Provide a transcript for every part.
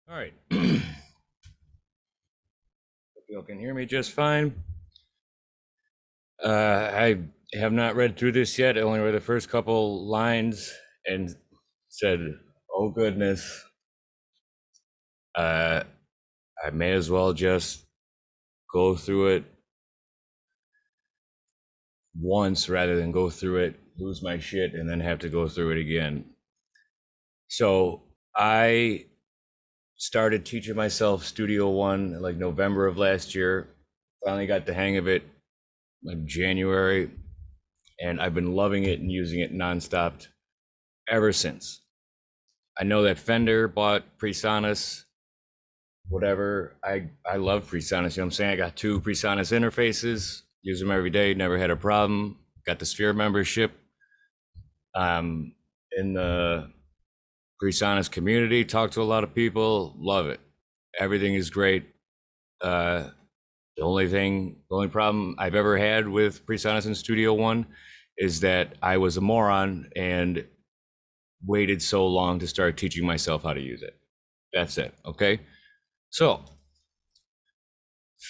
All right. Hope you all can hear me just fine. I have not read through this yet. I only read the first couple lines and said, "Oh goodness, I may as well just go through it once rather than go through it, lose my shit, and then have to go through it again." So I started teaching myself Studio One like November of last year. Finally got the hang of it like January, and I've been loving it and using it nonstop ever since. I know that Fender bought PreSonus, whatever. I love PreSonus. You know what I'm saying? I got two PreSonus interfaces, use them every day, never had a problem. Got the Sphere membership. In the PreSonus community, talk to a lot of people, love it. Everything is great. The only problem I've ever had with PreSonus and Studio One is that I was a moron and waited so long to start teaching myself how to use it. That's it. Okay. So,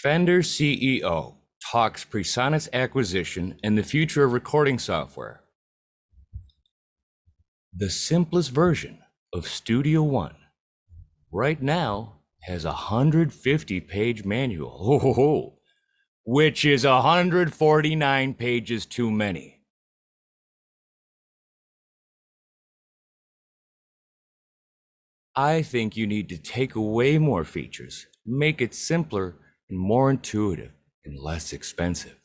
Fender CEO talks PreSonus acquisition and the future of recording software. The simplest version of Studio One right now has a 150-page manual, which is 149 pages too many. I think you need to take away more features, make it simpler and more intuitive and less expensive.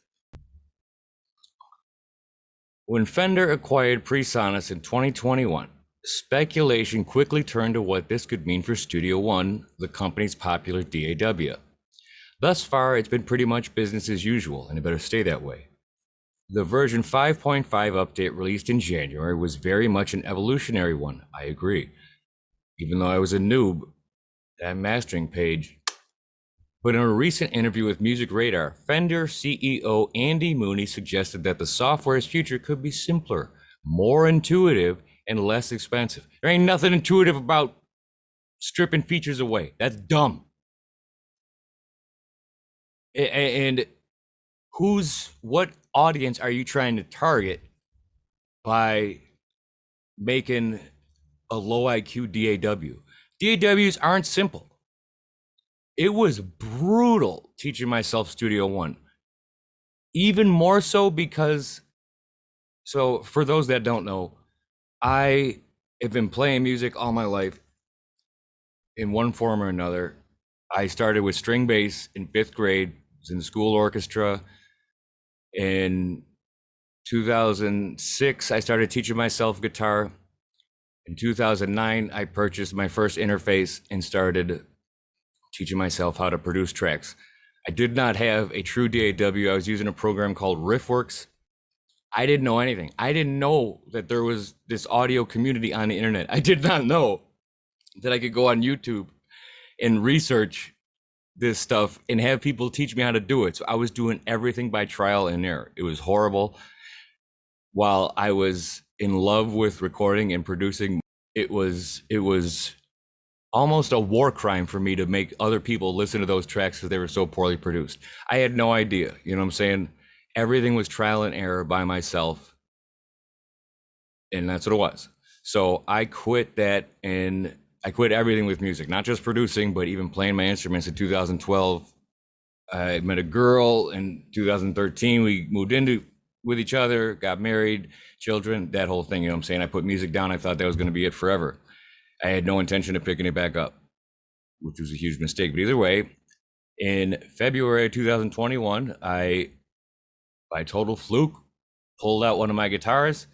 When Fender acquired PreSonus in 2021, speculation quickly turned to what this could mean for Studio One, the company's popular DAW. Thus far, it's been pretty much business as usual, and it better stay that way. The version 5.5 update released in January was very much an evolutionary one, I agree. Even though I was a noob, that mastering page. But in a recent interview with Music Radar, Fender CEO Andy Mooney suggested that the software's future could be simpler, more intuitive, and less expensive. There ain't nothing intuitive about stripping features away. That's dumb. And what audience are you trying to target by making a low IQ DAW? DAWs aren't simple. It was brutal teaching myself Studio One. Even more so because, so for those that don't know, I have been playing music all my life in one form or another. I started with string bass in 5th grade, was in the school orchestra. In 2006, I started teaching myself guitar. In 2009, I purchased my first interface and started teaching myself how to produce tracks. I did not have a true DAW. I was using a program called Riffworks. I didn't know anything. I didn't know that there was this audio community on the internet. I did not know that I could go on YouTube and research this stuff and have people teach me how to do it. So I was doing everything by trial and error. It was horrible. While I was in love with recording and producing, it was almost a war crime for me to make other people listen to those tracks because they were so poorly produced. I had no idea, you know what I'm saying? Everything was trial and error by myself. And that's what it was. So I quit that, and I quit everything with music, not just producing, but even playing my instruments in 2012. I met a girl in 2013. We moved into with each other, got married, children, that whole thing, you know what I'm saying? I put music down. I thought that was going to be it forever. I had no intention of picking it back up, which was a huge mistake. But either way, in February 2021, I, by total fluke, pulled out one of my guitars.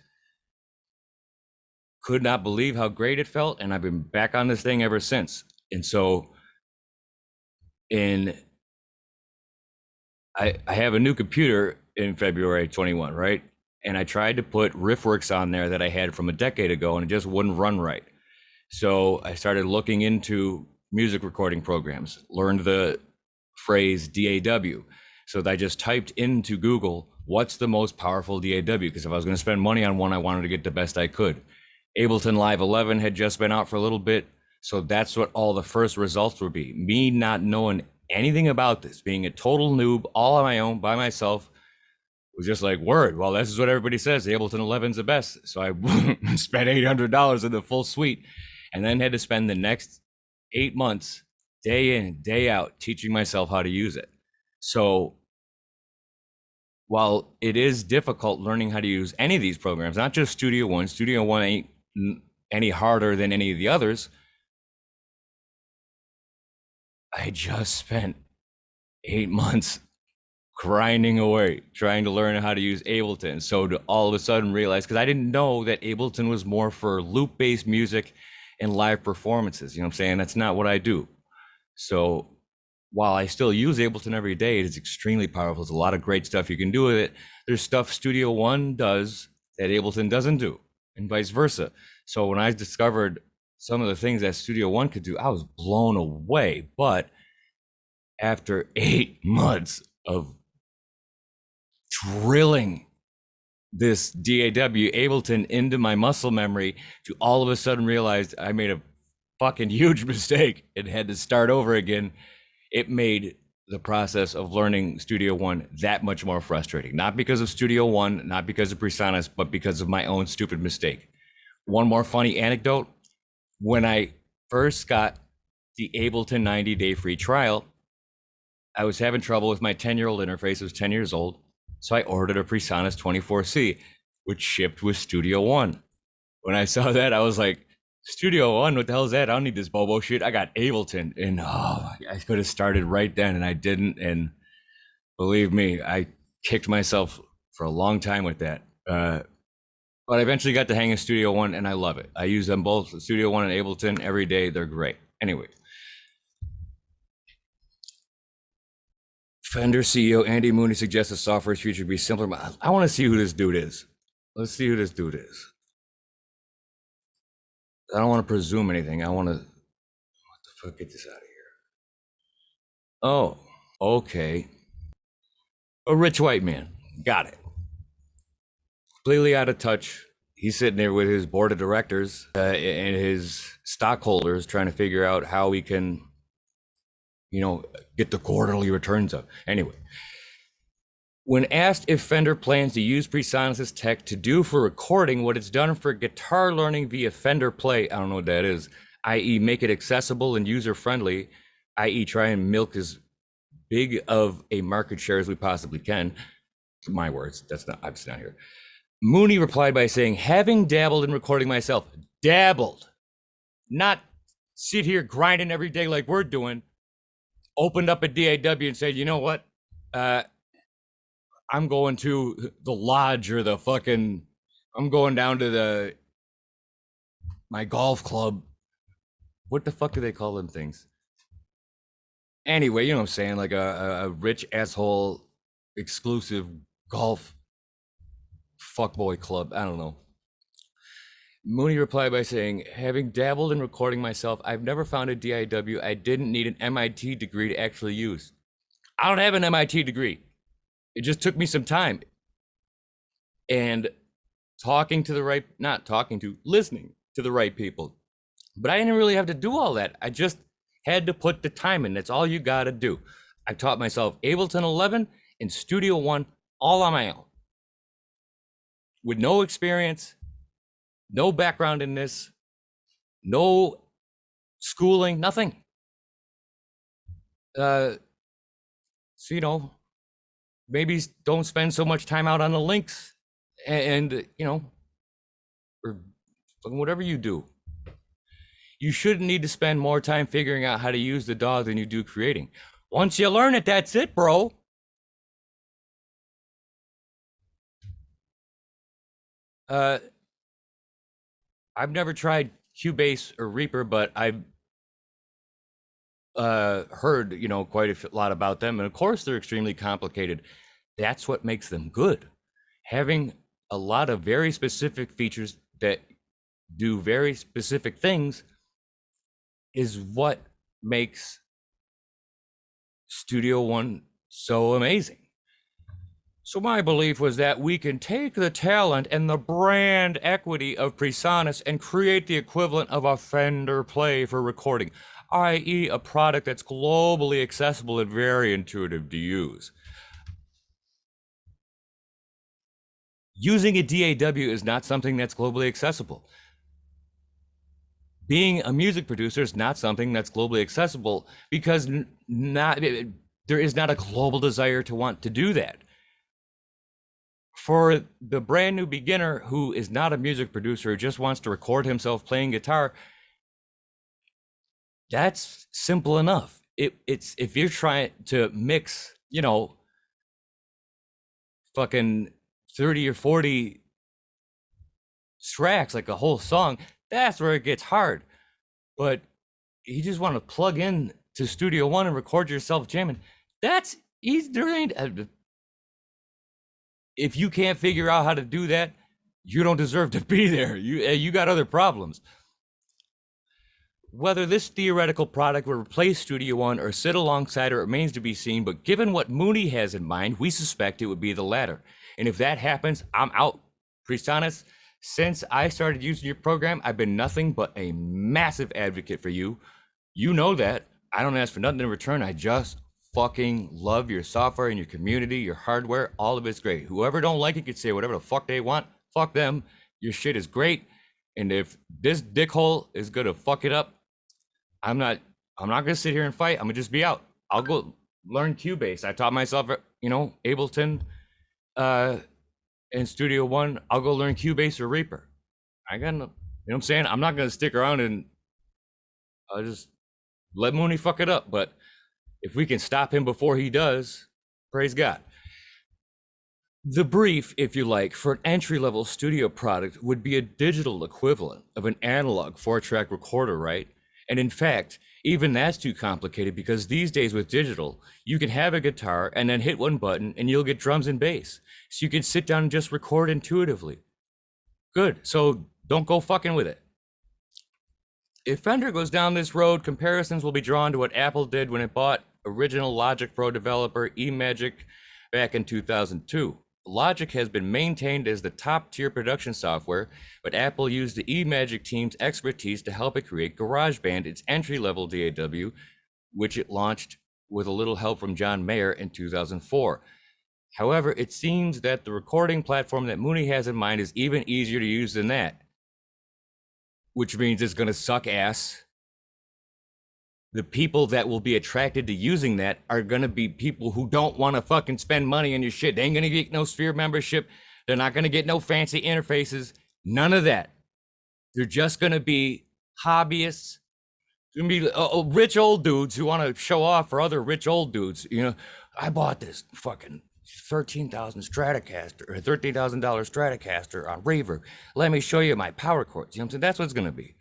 Could not believe how great it felt, and I've been back on this thing ever since. And so, I have a new computer in February 21, right? And I tried to put Riffworks on there that I had from a decade ago, and it just wouldn't run right. So I started looking into music recording programs, learned the phrase DAW. So I just typed into Google, what's the most powerful DAW? Because if I was going to spend money on one, I wanted to get the best I could. Ableton Live 11 had just been out for a little bit. So that's what all the first results would be. Me not knowing anything about this, being a total noob, all on my own, by myself, was just like, word, well, this is what everybody says. The Ableton 11's the best. So I spent $800 in the full suite, and then had to spend the next 8 months, day in, day out, teaching myself how to use it. So while it is difficult learning how to use any of these programs, not just Studio One ain't any harder than any of the others. I just spent 8 months grinding away, trying to learn how to use Ableton. So to all of a sudden realize, because I didn't know that Ableton was more for loop-based music and live performances. You know what I'm saying? That's not what I do. So while I still use Ableton every day, it is extremely powerful. There's a lot of great stuff you can do with it. There's stuff Studio One does that Ableton doesn't do, and vice versa. So when I discovered some of the things that Studio One could do, I was blown away. But after 8 months of drilling this DAW Ableton into my muscle memory, to all of a sudden realize I made a fucking huge mistake and had to start over again, it made the process of learning Studio One that much more frustrating. Not because of Studio One, not because of PreSonus, but because of my own stupid mistake. One more funny anecdote. When I first got the Ableton 90-day free trial, I was having trouble with my 10-year-old interface. It was 10 years old. So I ordered a PreSonus 24C, which shipped with Studio One. When I saw that, I was like, Studio One, what the hell is that? I don't need this Bobo shit. I got Ableton. And I could have started right then, and I didn't. And believe me, I kicked myself for a long time with that. But I eventually got the hang of Studio One, and I love it. I use them both, Studio One and Ableton, every day. They're great. Anyway. Fender CEO Andy Mooney suggests the software's future be simpler. I want to see who this dude is. Let's see who this dude is. I don't want to presume anything. I want to, what the fuck, get this out of here. Oh, okay. A rich white man. Got it. Completely out of touch. He's sitting there with his board of directors and his stockholders trying to figure out how we can, get the quarterly returns up. Anyway, when asked if Fender plans to use PreSonus' tech to do for recording what it's done for guitar learning via Fender Play, I don't know what that is, i.e. make it accessible and user-friendly, i.e. try and milk as big of a market share as we possibly can, my words, that's not here. Mooney replied by saying, having dabbled in recording myself, dabbled, not sit here grinding every day like we're doing, opened up a DAW and said, you know what? I'm going to the lodge or I'm going down to my golf club. What the fuck do they call them things? Anyway, you know what I'm saying? Like a rich asshole exclusive golf fuckboy club. I don't know. Mooney replied by saying, having dabbled in recording myself, I've never found a DIW I didn't need an MIT degree to actually use. I don't have an MIT degree. It just took me some time. And listening to the right people. But I didn't really have to do all that. I just had to put the time in. That's all you got to do. I taught myself Ableton 11 and Studio One all on my own. With no experience, no background in this, no schooling, nothing. So, maybe don't spend so much time out on the links and or whatever you do. You shouldn't need to spend more time figuring out how to use the DAW than you do creating. Once you learn it, that's it, bro. I've never tried Cubase or Reaper, but I've heard, quite a lot about them. And of course, they're extremely complicated. That's what makes them good. Having a lot of very specific features that do very specific things is what makes Studio One so amazing. So my belief was that we can take the talent and the brand equity of PreSonus and create the equivalent of a Fender play for recording, i.e. a product that's globally accessible and very intuitive to use. Using a DAW is not something that's globally accessible. Being a music producer is not something that's globally accessible because there is not a global desire to want to do that. For the brand new beginner who is not a music producer, who just wants to record himself playing guitar, that's simple enough. It's if you're trying to mix, fucking 30 or 40 tracks, like a whole song, that's where it gets hard. But you just want to plug in to Studio One and record yourself jamming. That's easy. There ain't. If you can't figure out how to do that, you don't deserve to be there. You got other problems. Whether this theoretical product will replace Studio One or sit alongside it remains to be seen, but given what Mooney has in mind, we suspect it would be the latter. And if that happens, I'm out. PreSonus, since I started using your program, I've been nothing but a massive advocate for you. You know that. I don't ask for nothing in return. I just fucking love your software and your community, your hardware. All of it's great. Whoever don't like it can say whatever the fuck they want. Fuck them. Your shit is great. And if this dickhole is gonna fuck it up, I'm not gonna sit here and fight. I'm gonna just be out. I'll go learn Cubase. I taught myself, Ableton, and Studio One. I'll go learn Cubase or Reaper. I got no, what I'm saying? I'm not gonna stick around and I'll just let Mooney fuck it up. But if we can stop him before he does, praise God. The brief, if you like, for an entry-level studio product would be a digital equivalent of an analog 4-track recorder, right? And in fact, even that's too complicated because these days with digital, you can have a guitar and then hit one button and you'll get drums and bass. So you can sit down and just record intuitively. Good, so don't go fucking with it. If Fender goes down this road, comparisons will be drawn to what Apple did when it bought original Logic Pro developer eMagic back in 2002. Logic has been maintained as the top-tier production software, but Apple used the eMagic team's expertise to help it create GarageBand, its entry-level DAW, which it launched with a little help from John Mayer in 2004. However, it seems that the recording platform that Mooney has in mind is even easier to use than that, which means it's going to suck ass. The people that will be attracted to using that are going to be people who don't want to fucking spend money on your shit. They ain't going to get no Sphere membership. They're not going to get no fancy interfaces. None of that. They're just going to be hobbyists. They're going to be rich old dudes who want to show off for other rich old dudes. I bought this fucking $13,000 Stratocaster or $13,000 Stratocaster on Reverb. Let me show you my power chords. You know what I'm saying? That's what it's going to be.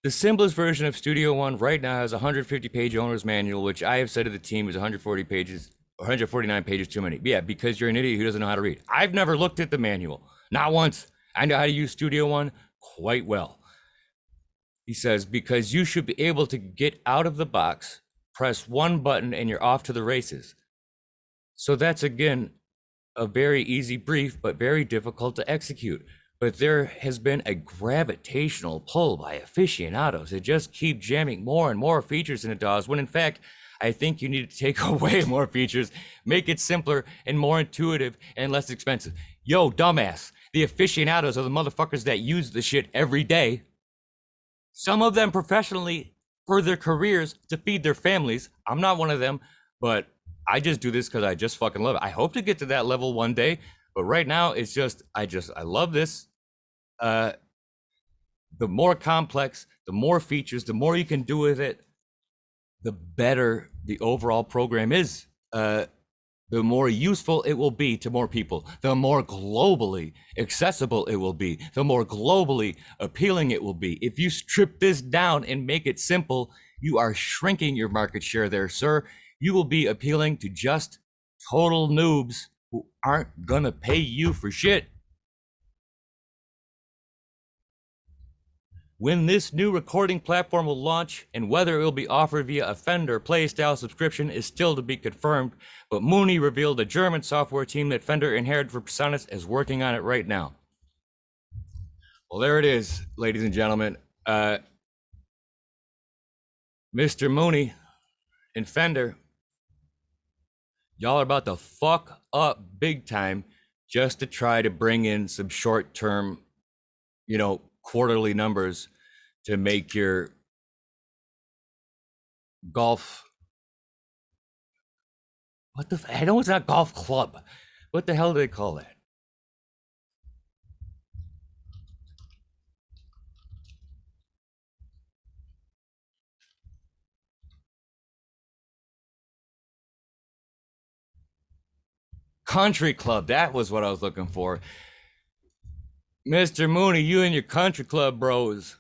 The simplest version of Studio One right now has a 150-page owner's manual, which I have said to the team is 140 pages, 149 pages too many. Yeah, because you're an idiot who doesn't know how to read. I've never looked at the manual, not once. I know how to use Studio One quite well. He says, because you should be able to get out of the box, press one button, and you're off to the races. So that's, again, a very easy brief, but very difficult to execute. But there has been a gravitational pull by aficionados that just keep jamming more and more features in the DAWs, when in fact, I think you need to take away more features, make it simpler and more intuitive and less expensive. Yo, dumbass, the aficionados are the motherfuckers that use the shit every day. Some of them professionally for their careers to feed their families. I'm not one of them, but I just do this because I just fucking love it. I hope to get to that level one day. But right now, it's just, I love this. The more complex, the more features, the more you can do with it, the better the overall program is. The more useful it will be to more people, the more globally accessible it will be, the more globally appealing it will be. If you strip this down and make it simple, you are shrinking your market share there, sir. You will be appealing to just total noobs who aren't gonna pay you for shit. when this new recording platform will launch, and whether it will be offered via a Fender Play-style subscription is still to be confirmed, but Mooney revealed the German software team that Fender inherited for PreSonus is working on it right now. Well, there it is, ladies and gentlemen. Mr. Mooney and Fender, y'all are about to fuck up big time just to try to bring in some short-term, quarterly numbers to make your golf. I know it's not golf club. What the hell do they call that? Country club. That was what I was looking for. Mr. Mooney, you and your country club bros.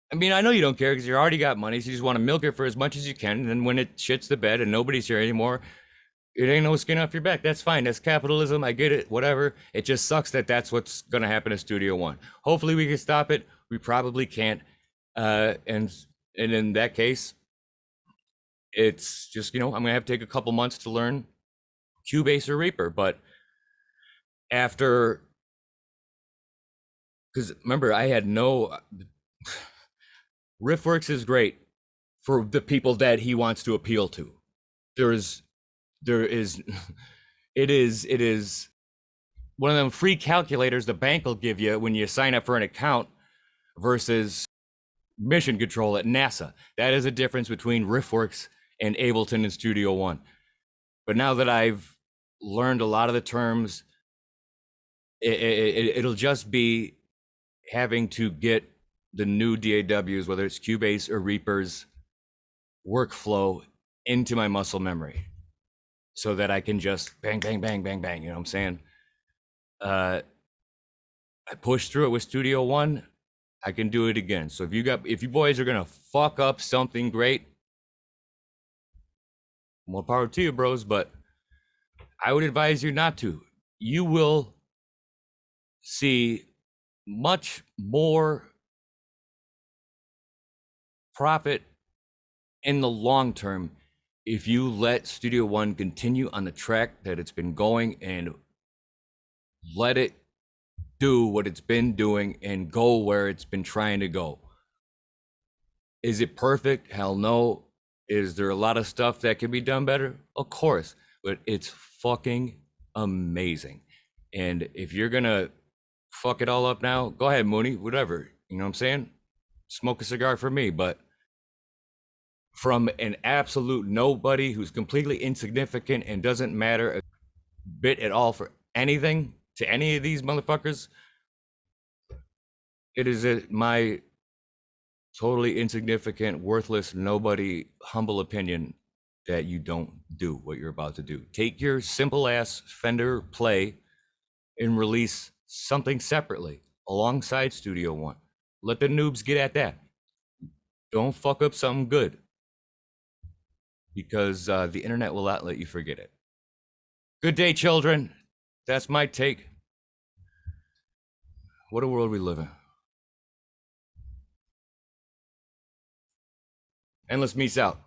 I mean, I know you don't care because you already got money, so you just want to milk it for as much as you can. And then when it shits the bed and nobody's here anymore, it ain't no skin off your back. That's fine. That's capitalism. I get it. Whatever. It just sucks that that's what's going to happen to Studio One. Hopefully we can stop it. We probably can't. And in that case, it's just, I'm going to have to take a couple months to learn Cubase or Reaper. But after, because remember, I had no... Riffworks is great for the people that he wants to appeal to. It is one of them free calculators the bank will give you when you sign up for an account versus mission control at NASA. That is a difference between Riffworks and Ableton and Studio One. But now that I've learned a lot of the terms, it'll just be having to get the new DAWs, whether it's Cubase or Reaper's workflow, into my muscle memory so that I can just bang, bang, bang, bang, bang. You know what I'm saying? I pushed through it with Studio One. I can do it again. So if you boys are gonna fuck up something great, more power to you, bros. But I would advise you not to. You will see much more profit in the long term if you let Studio One continue on the track that it's been going and let it do what it's been doing and go where it's been trying to go. Is it perfect? Hell no. Is there a lot of stuff that can be done better? Of course, but it's fucking amazing. And if you're gonna fuck it all up now, go ahead, Mooney, whatever. You know what I'm saying? Smoke a cigar for me, but from an absolute nobody who's completely insignificant and doesn't matter a bit at all for anything to any of these motherfuckers, it is my totally insignificant, worthless, nobody, humble opinion that you don't do what you're about to do. Take your simple ass Fender Play and release something separately alongside Studio One. Let the noobs get at that. Don't fuck up something good, because the internet will not let you forget it. Good day, children. That's my take. What a world we live in. Endless Meece out.